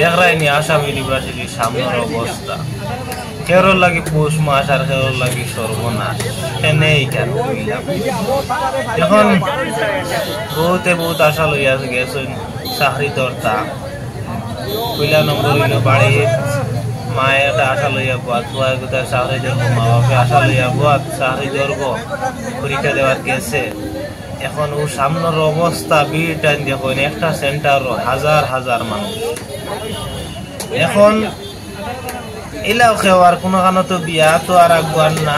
দেখরাইনি আসাম ইউনিভার্সিটির সামনের অবস্থা। কেউর লাগি পৌষ মাস আর কেউর লাগি সর্বনাশ। এনেই কেন কইলাম এখন বহুত আশা লইয়া গেছেন চাকরি দরতা পয়লা নম্বর হইল বাড়ি মায়ে একটা আশা লইয়া বাদ ভয় কোথায় চাকরি ধরবো, মা বাপে আশা লইয়া বাদ চাকরি ধরবো, পরীক্ষা দেওয়ার গেছে। এখন ও সামনের অবস্থা ভিড় টাইম দেখুন, একটা সেন্টার হাজার হাজার মানুষ। এখন এলাও খেও আর কোনো কারণে তো বিয়া তো আর আগুয়ার না।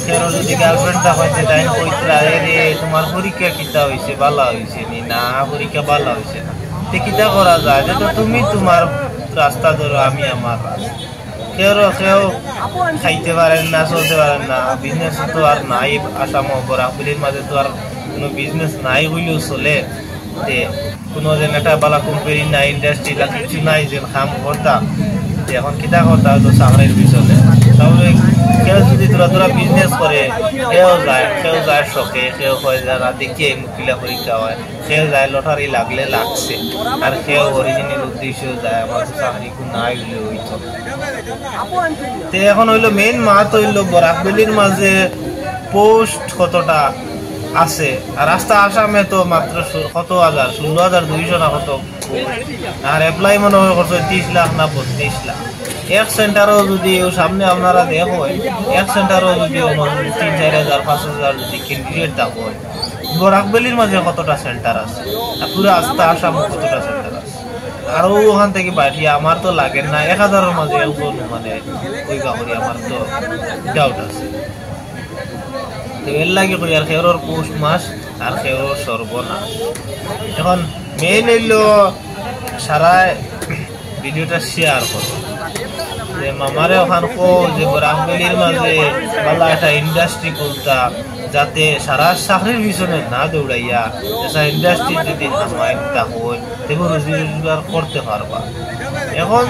কেন যদি গার্লফ্রেন্ডটা হয়েছে তাই কইতরা রে তোমার পরীক্ষা কিতা হয়েছে, ভালো হয়েছে নি না, পরীক্ষা ভালো হয়েছে না, তো কিতা করা যায় যে তুমি তোমার রাস্তা ধরো আমি আমার রাস্তা। কেউ খাইতে পারেন না, চলতে পারেন না, বিজনেস তো আর নাই আসাম বরাকবিলির মাঝে তো আর কোনো বিজনেস নাই হইলেও চলে। কোনো যেন একটা বালা কোম্পানি নাই, ইন্ডাস্ট্রি কিছু নাই যে কাম করতাম। এখন কিতা করতাম তো চাকরির পিছনে স্বাভাবিক। কেউ যদি তোরা বিজনেস করে কেউ যায় শখে, কেউ হয় যারা দেখিয়ে মুখিলা পরীক্ষা হয়, কেউ যায় লটারি লাগলে লাগছে, আর কেউ অরিজিনাল উদ্দেশ্য যায় আমার চাকরি নাই হইলে হইতো। এখন হইলো মেইন মাত হইলো বরাকবেলির মাঝে পোস্ট কতটা আছে, আর রাস্তা আসামে তো মাত্র কত হাজার 16,200 না কত, আর অ্যাপ্লাই মনে হয় করছে 30 লাখ না 32 লাখ। এক সেন্টারও যদি সামনে আপনারা দেখো, এক সেন্টারও যদি 3-4 হাজার 5 হাজার যদি ক্যান্ডিডেট থাকো, বরাকবেলির মাঝে কতটা সেন্টার আছে, আর পুরো আস্তা আসাম কতটা সেন্টার আছে। আরো ওখান থেকে বাড়িয়ে আমার তো লাগে না 1,000-এর মাঝে মানে ওই গাড়ি আমার তো ডাউট আছে। তো এর লাগে কই আর খেরোর পৌষ মাস আর খেরোর সর্বনাশ। এখন মেইন হইলো সারা ভিডিওটা শেয়ার করো যে মামারে ওখান কো যে বরাকবেলির মাঝে ভালো একটা ইন্ডাস্ট্রি খুলতা, যাতে সারা চাকরির পিছনে না দৌড়াইয়া এসা ইন্ডাস্ট্রি যদি আমায় তা হয় তেমন রোজগার করতে পারবা। এখন